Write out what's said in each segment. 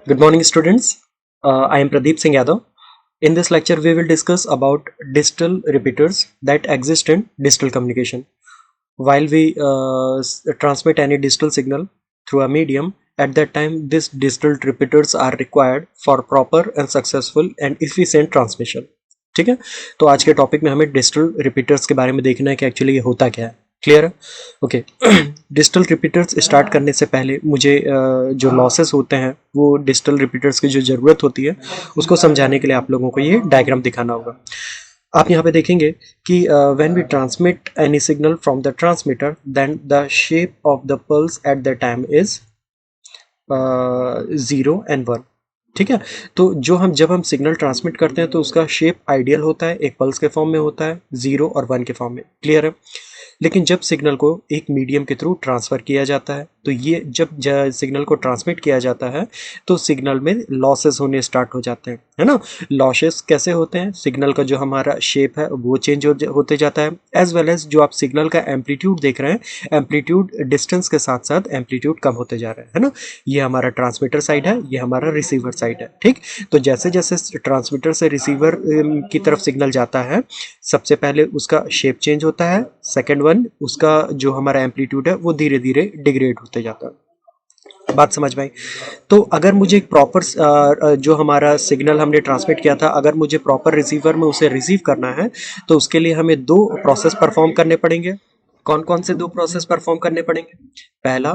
Good morning, students. I am Pradeep Singh Yadav. In this lecture, we will discuss about digital repeaters that exist in digital communication. While we transmit any digital signal through a medium, at that time, these digital repeaters are required for proper and successful and efficient transmission. ठीक है, तो आज के topic में हमें digital repeaters के बारे में देखना है कि एक्चुअली ये होता क्या है. क्लियर है? ओके. डिजिटल रिपीटर्स स्टार्ट करने से पहले मुझे जो लॉसेस होते हैं वो डिजिटल रिपीटर्स की जो ज़रूरत होती है उसको समझाने के लिए आप लोगों को ये डायग्राम दिखाना होगा. आप यहाँ पे देखेंगे कि when we transmit any signal from the transmitter then the shape of the pulse at the time is 0 and 1. ठीक है, तो जब हम सिग्नल ट्रांसमिट करते हैं तो उसका शेप आइडियल होता है, एक पल्स के फॉर्म में होता है, 0 और 1 के फॉर्म में. क्लियर है? लेकिन जब सिग्नल को एक मीडियम के थ्रू ट्रांसफ़र किया जाता है तो ये जब सिग्नल को ट्रांसमिट किया जाता है तो सिग्नल में लॉसेस होने स्टार्ट हो जाते हैं, है ना. लॉसेस कैसे होते हैं? सिग्नल का जो हमारा शेप है वो चेंज होते जाता है, एज वेल एज जो आप सिग्नल का एम्पलीट्यूड देख रहे हैं, एम्पलीट्यूड डिस्टेंस के साथ साथ एम्पलीट्यूड कम होते जा रहे हैं, है ना. ये हमारा ट्रांसमीटर साइड है, ये हमारा रिसीवर साइड है. ठीक, तो जैसे जैसे ट्रांसमीटर से रिसीवर की तरफ सिग्नल जाता है, सबसे पहले उसका शेप चेंज होता है, सेकेंड वन उसका जो हमारा एम्पलीट्यूड है वो धीरे धीरे डिग्रेड होते जाता है. बात समझ में आई? तो अगर मुझे एक प्रॉपर जो हमारा सिग्नल हमने ट्रांसमिट किया था, अगर मुझे प्रॉपर रिसीवर में उसे रिसीव करना है तो उसके लिए हमें दो प्रोसेस परफॉर्म करने पड़ेंगे. कौन कौन से दो प्रोसेस परफॉर्म करने पड़ेंगे? पहला,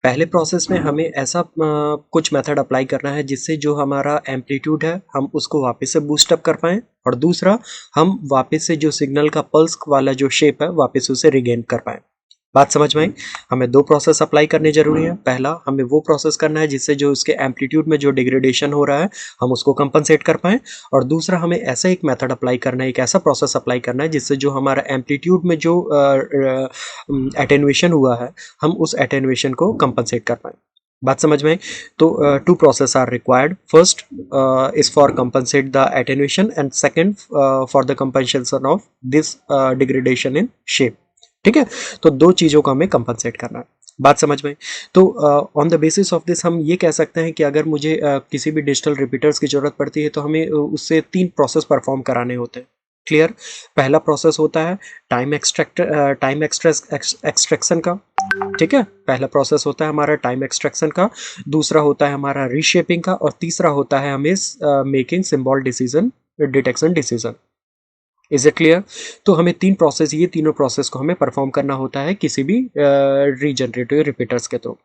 पहले प्रोसेस में हमें ऐसा कुछ मेथड अप्लाई करना है जिससे जो हमारा एम्पलीट्यूड है हम उसको वापस से बूस्ट अप कर पाएँ, और दूसरा हम वापस से जो सिग्नल का पल्स वाला जो शेप है वापस उसे रिगेन कर पाएँ. बात समझ में आई? हमें दो प्रोसेस अप्लाई करने जरूरी है. पहला, हमें वो प्रोसेस करना है जिससे जो उसके एम्पलीट्यूड में जो डिग्रेडेशन हो रहा है हम उसको कंपनसेट कर पाएँ, और दूसरा हमें ऐसा एक मेथड अप्लाई करना है, एक ऐसा प्रोसेस अप्लाई करना है जिससे जो हमारा एम्पलीट्यूड में जो एटेन्यूएशन हुआ है हम उस एटेन्यूएशन को कंपनसेट कर पाएँ. बात समझ में आई? तो two process are required. First is for compensate the attenuation and second for the compensation of this degradation in shape. ठीक है, तो दो चीज़ों को हमें कंपनसेट करना है. बात समझ में आई? तो on the basis of this हम ये कह सकते हैं कि अगर मुझे किसी भी डिजिटल रिपीटर्स की ज़रूरत पड़ती है तो हमें उससे तीन प्रोसेस परफॉर्म कराने होते हैं. क्लियर? पहला प्रोसेस होता है टाइम एक्सट्रैक्शन का. ठीक है, पहला प्रोसेस होता है हमारा टाइम एक्सट्रैक्शन का, दूसरा होता है हमारा रीशेपिंग का, और तीसरा होता है हमें making symbol detection decision. Is it clear? तो हमें ये तीनों प्रोसेस को हमें परफॉर्म करना होता है किसी भी रीजनरेटिव रिपीटर्स के थ्रू.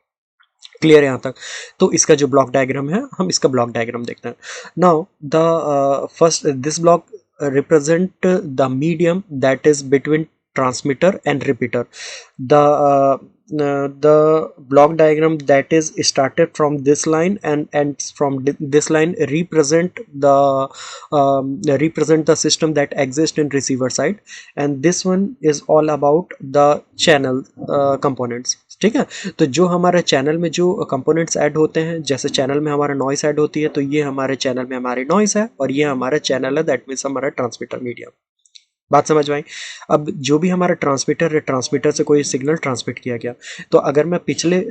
क्लियर है यहाँ तक? तो इसका जो ब्लॉक डायग्राम है हम इसका ब्लॉक डायग्राम देखते हैं. Now the first this block represent the medium that is between transmitter and repeater. The block diagram that is started from this line and ends from this line represent the system that exists in receiver side, and this one is all about the channel components. ठीक है, तो जो हमारे channel में जो components add होते हैं, जैसे चैनल में हमारा नॉइस ऐड होती है तो ये हमारे चैनल में हमारी नॉइस है, और ये हमारा चैनल है, दैट मीन्स हमारा ट्रांसमीटर मीडियम. बात समझ में आई? अब जो भी हमारा ट्रांसमीटर है, ट्रांसमीटर से कोई सिग्नल ट्रांसमिट किया गया, तो अगर मैं पिछले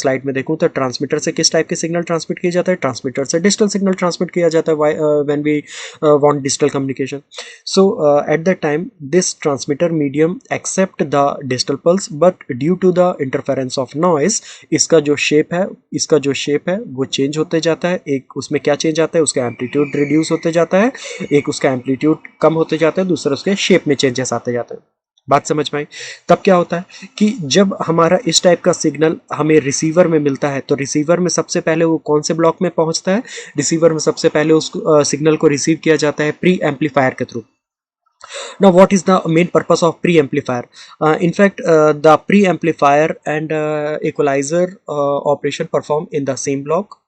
स्लाइड में देखूं तो ट्रांसमीटर से किस टाइप के सिग्नल ट्रांसमिट किया जाता है? ट्रांसमीटर से डिजिटल सिग्नल ट्रांसमिट किया जाता है when we want digital communication. So at that time this transmitter medium accept the digital pulse, but due to the interference of noise इसका जो शेप है वो चेंज होते जाता है. एक उसमें क्या चेंज आता है? उसका एम्पलीट्यूड रिड्यूस होते जाता है, एक उसका एम्पलीट्यूड कम होते जाता है, दूसरा उसके शेप में चेंजेस आते जाते हैं. बात समझ में आई? तब क्या होता है कि जब हमारा इस टाइप का सिग्नल हमें रिसीवर में मिलता है तो रिसीवर में सबसे पहले वो कौन से ब्लॉक में पहुंचता है? रिसीवर में सबसे पहले उस सिग्नल को रिसीव किया जाता है प्री एम्पलीफायर के through. Now, what is the main purpose of pre-amplifier? In fact, the pre-amplifier and equalizer operation perform in the same block.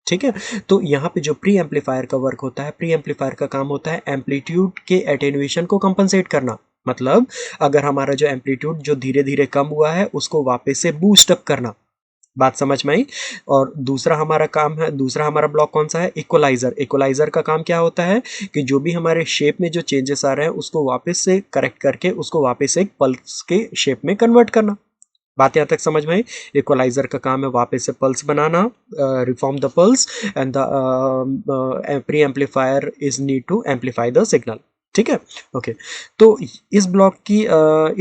ठीक है, तो यहाँ पे जो प्री एम्पलीफायर का वर्क होता है, प्री एम्पलीफायर का काम होता है एम्पलीट्यूड के एटेन्यूएशन को कंपनसेट करना. मतलब अगर हमारा जो एम्पलीट्यूड जो धीरे धीरे कम हुआ है उसको वापस से बूस्ट अप करना. बात समझ में आई? और दूसरा हमारा ब्लॉक कौन सा है? इक्वलाइजर. इक्वलाइजर का काम क्या होता है कि जो भी हमारे शेप में जो चेंजेस आ रहे हैं उसको वापस से करेक्ट करके उसको वापस एक पल्स के शेप में कन्वर्ट करना. बात यहाँ तक समझ में आई। इक्वलाइजर का काम है वापस से पल्स बनाना, reform the pulse, and the pre amplifier is need to amplify the signal. ठीक है, ओके। तो इस ब्लॉक की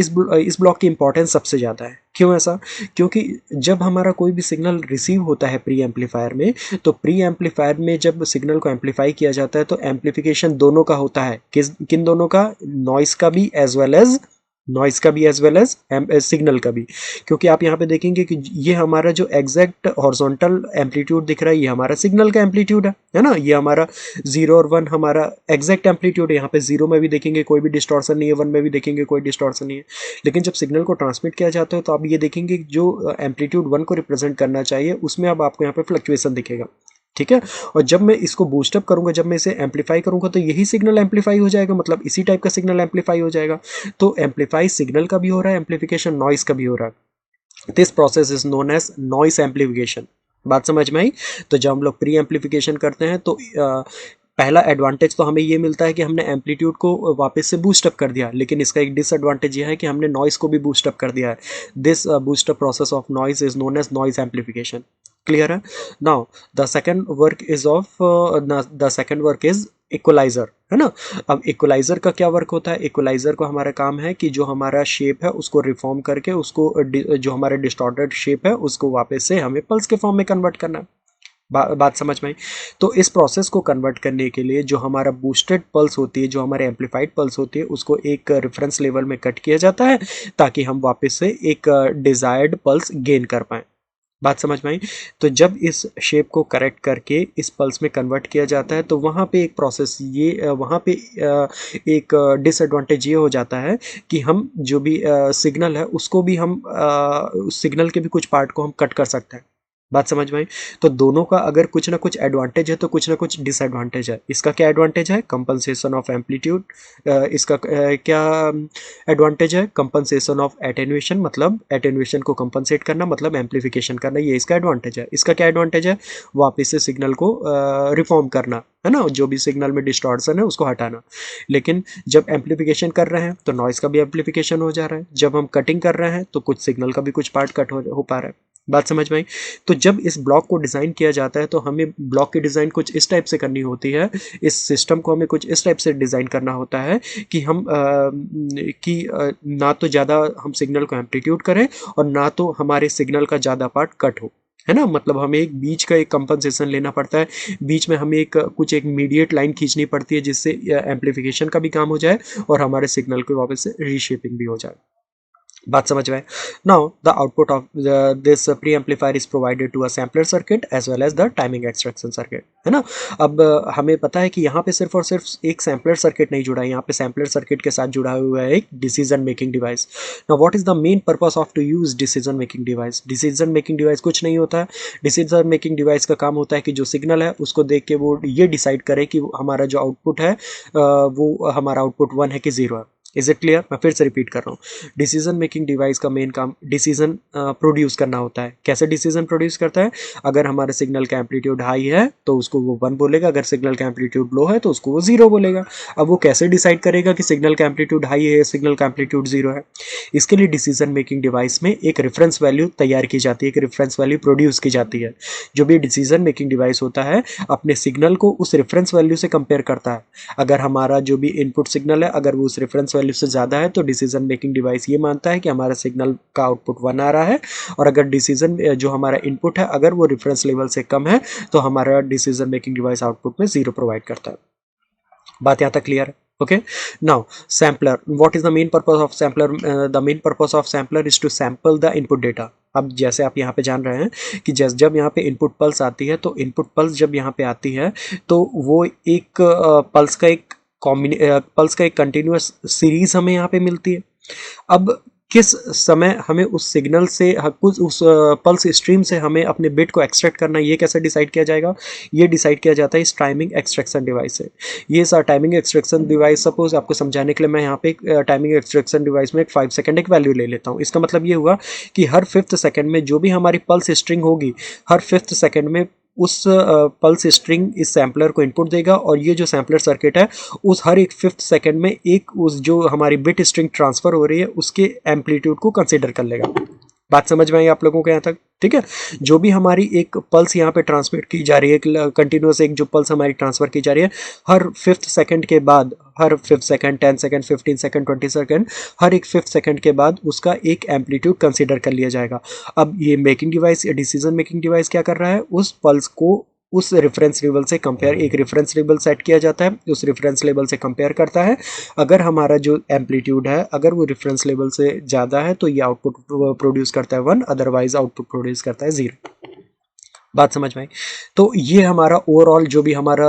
इस ब्लॉक की इंपॉर्टेंस सबसे ज़्यादा है। क्यों ऐसा? क्योंकि जब हमारा कोई भी सिग्नल रिसीव होता है प्री एम्पलीफायर में, तो प्री एम्पलीफायर में जब सिग्नल को एम्पलीफाई किया जाता है तो एम्पलीफिकेशन दोनों का होता है। किन दोनों का? नॉइस का भी एज वेल एज सिग्नल का भी। क्योंकि आप यहाँ पे देखेंगे कि ये हमारा जो एग्जैक्ट हॉरिजॉन्टल एम्पलीट्यूड दिख रहा है, ये हमारा सिग्नल का एम्पलीट्यूड है ना। ये हमारा 0 और 1 हमारा एग्जैक्ट एम्पलीट्यूड है। यहाँ पे 0 में भी देखेंगे कोई भी डिस्टॉर्शन नहीं है, 1 में भी देखेंगे कोई डिस्टॉर्शन नहीं है। लेकिन जब सिग्नल को ट्रांसमिट किया जाता है तो आप ये देखेंगे जो एम्पलीट्यूड 1 को रिप्रेजेंट करना चाहिए उसमें अब आपको यहाँ पे फ्लक्चुएशन दिखेगा। ठीक है, और जब मैं इसको बूस्टअप करूंगा, जब मैं इसे एम्पलीफाई करूंगा, तो यही सिग्नल एम्पलीफाई हो जाएगा, मतलब इसी टाइप का सिग्नल एम्पलीफाई हो जाएगा। तो एम्पलीफाई सिग्नल का भी हो रहा है, एम्पलीफिकेशन नॉइस का भी हो रहा है। This process is known as noise amplification. बात समझ में आई? तो जब हम लोग प्री एम्पलीफिकेशन करते हैं तो पहला एडवांटेज तो हमें ये मिलता है कि हमने एम्पलीट्यूड को वापस से बूस्टअप कर दिया, लेकिन इसका एक डिसएडवांटेज ये है कि हमने नॉइस को भी बूस्टअप कर दिया है। This boost up process of noise is known as noise amplification. Clear है? Now the second work is equaliser, है ना। अब इक्वलाइजर का क्या वर्क होता है? इक्वलाइजर को हमारा काम है कि जो हमारा शेप है उसको रिफॉर्म करके उसको जो हमारा डिस्टॉर्टेड शेप है उसको वापस से हमें पल्स के फॉर्म में कन्वर्ट करना है। बात समझ में आई? तो इस प्रोसेस को कन्वर्ट करने के लिए जो हमारा बूस्टेड पल्स होती है, जो हमारे एम्पलीफाइड पल्स होती है, उसको एक रेफरेंस लेवल में कट किया जाता है ताकि हम वापस से एक डिजायर्ड पल्स गेन कर पाएं। बात समझ में आई? तो जब इस शेप को करेक्ट करके इस पल्स में कन्वर्ट किया जाता है तो वहाँ पे एक प्रोसेस ये वहाँ पे एक डिसएडवांटेज ये हो जाता है कि हम जो भी सिग्नल है उसको भी हम उस सिग्नल के भी कुछ पार्ट को हम कट कर सकते हैं। बात समझ में आई? तो दोनों का अगर कुछ ना कुछ एडवांटेज है तो कुछ ना कुछ डिसएडवांटेज है। इसका क्या एडवांटेज है? Compensation of amplitude. इसका क्या एडवांटेज है? कंपनसेशन ऑफ एटेन्यूएशन, मतलब एटेन्यूएशन को कंपनसेट करना, मतलब एम्पलीफिकेशन करना, ये इसका एडवांटेज है। इसका क्या एडवांटेज है? वापस से सिग्नल को रिफॉर्म करना, है ना, जो भी सिग्नल में डिस्टॉर्शन है उसको हटाना। लेकिन जब एम्पलीफिकेशन कर रहे हैं तो नॉइस का भी एम्पलीफिकेशन हो जा रहा है, जब हम कटिंग कर रहे हैं तो कुछ सिग्नल का भी कुछ पार्ट कट हो पा रहा है। बात समझ में आई? तो जब इस ब्लॉक को डिज़ाइन किया जाता है तो हमें ब्लॉक की डिज़ाइन कुछ इस टाइप से करनी होती है, इस सिस्टम को हमें कुछ इस टाइप से डिज़ाइन करना होता है कि हम ना तो ज़्यादा हम सिग्नल को एम्पलीट्यूड करें और ना तो हमारे सिग्नल का ज़्यादा पार्ट कट हो, है ना। मतलब हमें एक बीच का एक कंपनसेशन लेना पड़ता है, बीच में हमें एक मीडिएट लाइन खींचनी पड़ती है जिससे एम्पलीफिकेशन का भी काम हो जाए और हमारे सिग्नल को वापस से रीशेपिंग भी हो जाए। बात समझ में? Now the output of this pre amplifier is provided to a sampler circuit as well as the timing extraction circuit, है ना। अब हमें पता है कि यहाँ पे सिर्फ और सिर्फ एक सैम्पलर सर्किट नहीं जुड़ा है, यहाँ पे सैम्पलर सर्किट के साथ जुड़ा हुआ है एक decision making device. Now what is the main purpose of to use decision making device? Decision making device कुछ नहीं होता है। डिसीजन मेकिंग डिवाइस का काम होता है कि जो सिग्नल है उसको देख के वो ये डिसाइड करे कि हमारा जो आउटपुट है वो हमारा आउटपुट 1 है कि 0 है। Is it clear? मैं फिर से रिपीट कर रहा हूँ। डिसीजन मेकिंग डिवाइस का मेन काम डिसीजन प्रोड्यूस करना होता है। कैसे डिसीजन प्रोड्यूस करता है? अगर हमारे सिग्नल का एम्पलीट्यूड हाई है तो उसको वो 1 बोलेगा, अगर सिग्नल का एम्पलीट्यूड लो है तो उसको वो 0 बोलेगा। अब वो कैसे डिसाइड करेगा कि सिग्नल का एम्पलीट्यूड हाई है या सिग्नल का एम्पलीट्यूड 0 है? इसके लिए डिसीजन मेकिंग डिवाइस में एक रेफरेंस वैल्यू तैयार की जाती है, एक रेफरेंस वैल्यू प्रोड्यूस की जाती है। जो भी डिसीजन मेकिंग डिवाइस होता है अपने सिग्नल को उस रेफरेंस वैल्यू से कंपेयर करता है। अगर हमारा जो भी इनपुट सिग्नल है अगर वो उस रेफरेंस वैल्यू से ज़्यादा है तो डिसीजन मेकिंग डिवाइस ये मानता है कि हमारा सिग्नल का आउटपुट 1 आ रहा है, और अगर डिसीजन जो हमारा इनपुट है अगर वो रेफरेंस लेवल से कम है तो हमारा डिसीजन मेकिंग डिवाइस आउटपुट में 0 प्रोवाइड करता है। बात यहाँ तक क्लियर है? Okay, now sampler, what is the main purpose of sampler? The main purpose of sampler is to sample the input data. अब जैसे आप यहाँ पे जान रहे हैं कि जब यहाँ पे इनपुट पल्स आती है तो इनपुट पल्स जब यहाँ पे आती है तो वो एक पल्स का एक कंटिन्यूस सीरीज हमें यहाँ पे मिलती है। अब किस समय हमें उस सिग्नल से कुछ उस पल्स स्ट्रीम से हमें अपने बिट को एक्सट्रैक्ट करना है, ये कैसे डिसाइड किया जाएगा? ये डिसाइड किया जाता है इस टाइमिंग एक्सट्रैक्शन डिवाइस से। ये टाइमिंग एक्सट्रैक्शन डिवाइस, सपोज आपको समझाने के लिए मैं यहाँ पे एक टाइमिंग एक्सट्रैक्शन डिवाइस में एक 5 सेकंड एक वैल्यू ले लेता हूँ। इसका मतलब ये हुआ कि हर 5th सेकंड में जो भी हमारी पल्स स्ट्रिंग होगी, हर 5th सेकंड में उस पल्स स्ट्रिंग इस सैम्पलर को इनपुट देगा और ये जो सैम्पलर सर्किट है उस हर एक 5th सेकंड में एक उस जो हमारी बिट स्ट्रिंग ट्रांसफ़र हो रही है उसके एम्पलीट्यूड को कंसिडर कर लेगा। बात समझ में आई आप लोगों को यहाँ तक? ठीक है, जो भी हमारी एक पल्स यहाँ पे ट्रांसमिट की जा रही है, कंटिन्यूस एक जो पल्स हमारी ट्रांसफर की जा रही है, हर 5th सेकंड के बाद, हर 5th second, 10 second, 15 second, 20 second, हर एक 5th सेकंड के बाद उसका एक एम्पलीट्यूड कंसीडर कर लिया जाएगा। अब ये making device, decision making device क्या कर रहा है, उस पल्स को उस रेफरेंस लेवल से कंपेयर, एक रेफरेंस लेवल सेट किया जाता है, उस रेफरेंस लेवल से कंपेयर करता है। अगर हमारा जो एम्पलीट्यूड है अगर वो रेफरेंस लेवल से ज़्यादा है तो ये आउटपुट प्रोड्यूस करता है 1, अदरवाइज आउटपुट प्रोड्यूस करता है 0। बात समझ में आई? तो ये हमारा ओवरऑल जो भी हमारा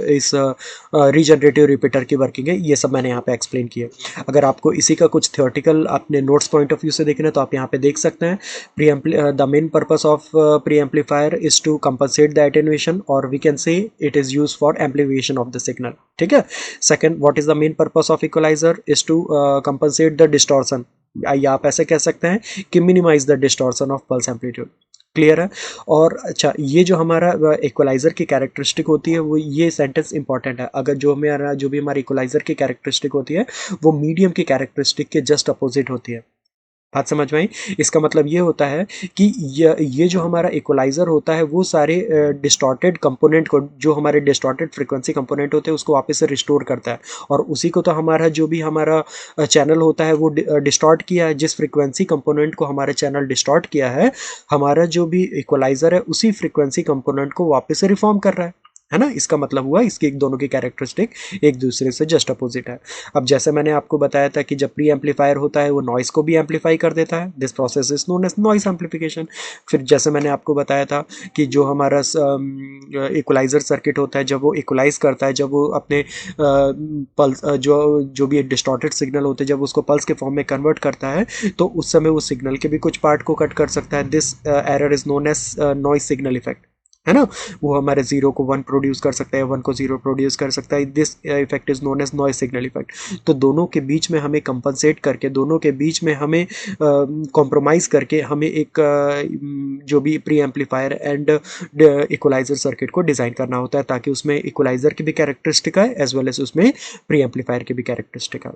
इस रीजनरेटिव रिपीटर की वर्किंग है, ये सब मैंने यहाँ पे एक्सप्लेन किया। अगर आपको इसी का कुछ थियोरटिकल अपने नोट्स पॉइंट ऑफ व्यू से देखना है तो आप यहाँ पे देख सकते हैं। The main purpose of pre amplifier is to compensate the attenuation, और we can say it is use for amplification of the signal. ठीक है। Second, what is the main purpose of equaliser is to compensate the distortion, या आप ऐसे कह सकते हैं कि minimise the distortion of pulse amplitude. Clear है? और अच्छा, ये जो हमारा इक्वलाइजर की कैरेक्टरिस्टिक होती है, वो ये सेंटेंस इंपॉर्टेंट है। अगर जो भी हमारी इक्वलाइजर की कैरेक्टरिस्टिक होती है वो मीडियम की कैरेक्टरिस्टिक के जस्ट अपोजिट होती है। बात समझ में आई? इसका मतलब ये होता है कि ये जो हमारा इक्वलाइजर होता है वो सारे डिस्टॉर्टेड कंपोनेंट को, जो हमारे डिस्टॉर्टेड फ्रीक्वेंसी कंपोनेंट होते हैं उसको वापस से रिस्टोर करता है, और उसी को तो हमारा जो भी हमारा चैनल होता है वो डिस्टॉर्ट किया है, जिस फ्रीक्वेंसी कंपोनेंट को हमारा चैनल डिस्टॉर्ट किया है, हमारा जो भी इक्वलाइजर है उसी फ्रीक्वेंसी कंपोनेंट को वापस से रिफॉर्म कर रहा है ना? इसका मतलब हुआ इसकी एक दोनों की कैरेक्टरिस्टिक एक दूसरे से जस्ट अपोजिट है। अब जैसे मैंने आपको बताया था कि जब प्री एम्पलीफायर होता है वो नॉइस को भी एम्पलीफाई कर देता है, this process is known as noise amplification. फिर जैसे मैंने आपको बताया था कि जो हमारा इक्वलाइजर सर्किट होता है, जब वो इक्वलाइज करता है, जब वो अपने पल्स जो भी डिस्टॉर्टेड सिग्नल होते हैं जब उसको पल्स के फॉर्म में कन्वर्ट करता है, तो उस समय वो सिग्नल के भी कुछ पार्ट को कट कर सकता है। This error is known as noise signal effect, है ना? वो हमारे 0 को 1 प्रोड्यूस कर सकता है, 1 को 0 प्रोड्यूस कर सकता है। This effect is known as noise signal effect. तो दोनों के बीच में हमें कंपनसेट करके, दोनों के बीच में हमें कॉम्प्रोमाइज करके हमें एक जो भी pre amplifier and equalizer circuit को डिज़ाइन करना होता है, ताकि उसमें इक्वलाइजर की भी कैरेक्टरिस्टिक आए एज वेल एज उसमें प्री एम्पलीफायर की भी कैरेक्टरिस्टिक आए।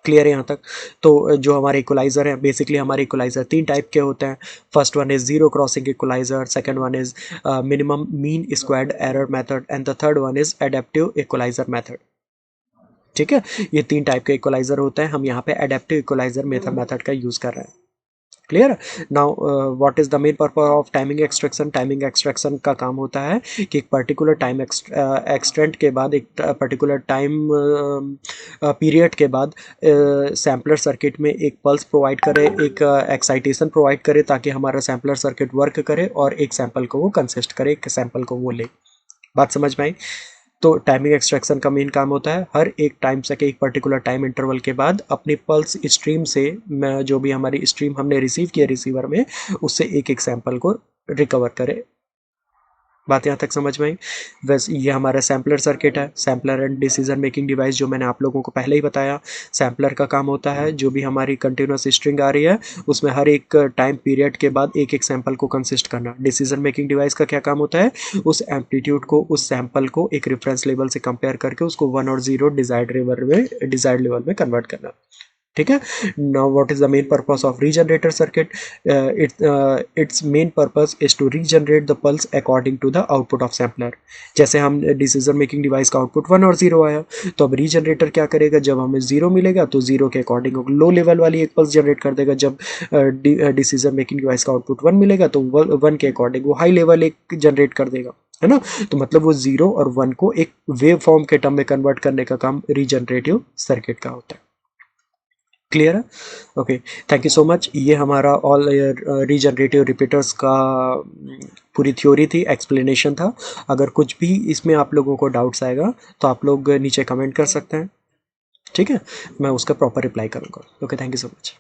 क्लियर है यहाँ तक? तो जो हमारे इक्वलाइजर है, बेसिकली हमारे इक्वलाइजर 3 टाइप के होते हैं। First one is zero crossing equalizer, second one is minimum mean squared error method, and the third one is adaptive equalizer method. ठीक है, ये 3 टाइप के इक्वलाइजर होते हैं। हम यहाँ पे एडेप्टिव इक्वलाइजर मेथड का यूज कर रहे हैं। Clear? Now what is the main purpose of timing extraction? Timing extraction का काम होता है कि एक पर्टिकुलर टाइम एक्सटेंट के बाद, एक पर्टिकुलर टाइम पीरियड के बाद सैम्पलर सर्किट में एक पल्स प्रोवाइड करे, एक एक्साइटेशन प्रोवाइड करे, ताकि हमारा सैम्पलर सर्किट वर्क करे और एक सैंपल को वो कंसिस्ट करे, एक सैंपल को वो ले। बात समझ में आई? तो टाइमिंग एक्सट्रैक्शन का मेन काम होता है हर एक टाइम से एक पर्टिकुलर टाइम इंटरवल के बाद अपनी पल्स स्ट्रीम से, जो भी हमारी स्ट्रीम हमने रिसीव किया रिसीवर में, उससे एक एक सैंपल को रिकवर करे। बात यहाँ तक समझ में आई? वैसे ये हमारा सैम्पलर सर्किट है, sampler and decision making device, जो मैंने आप लोगों को पहले ही बताया। सैम्पलर का काम होता है जो भी हमारी कंटिन्यूस स्ट्रिंग आ रही है उसमें हर एक टाइम पीरियड के बाद एक एक सैंपल को कंसिस्ट करना। डिसीजन मेकिंग डिवाइस का क्या काम होता है? उस एम्पलीट्यूड को, उस सैंपल को एक रेफरेंस लेवल से कंपेयर करके उसको 1 और 0 डिजायर्ड लेवल में कन्वर्ट करना। ठीक है। Now what is the main purpose of regenerator circuit? It's main purpose is to regenerate the pulse according to the output of sampler. जैसे हम डिसीजन मेकिंग डिवाइस का आउटपुट 1 और 0 आया, तो अब रीजनरेटर क्या करेगा? जब हमें 0 मिलेगा तो 0 के अकॉर्डिंग लो लेवल वाली एक पल्स जनरेट कर देगा। जब डिसीजन मेकिंग डिवाइस का आउटपुट 1 मिलेगा तो 1 के अकॉर्डिंग वो हाई लेवल एक जनरेट कर देगा, है ना? तो मतलब वो 0 और 1 को एक वेव फॉर्म के टर्म में कन्वर्ट करने का काम रीजनरेटिव सर्किट का होता है। क्लियर है? Okay, thank you so much. ये हमारा ऑल रीजनरेटिव रिपीटर्स का पूरी थ्योरी थी, एक्सप्लेनेशन था। अगर कुछ भी इसमें आप लोगों को डाउट्स आएगा तो आप लोग नीचे कमेंट कर सकते हैं। ठीक है, मैं उसका प्रॉपर रिप्लाई करूँगा। Okay, thank you so much.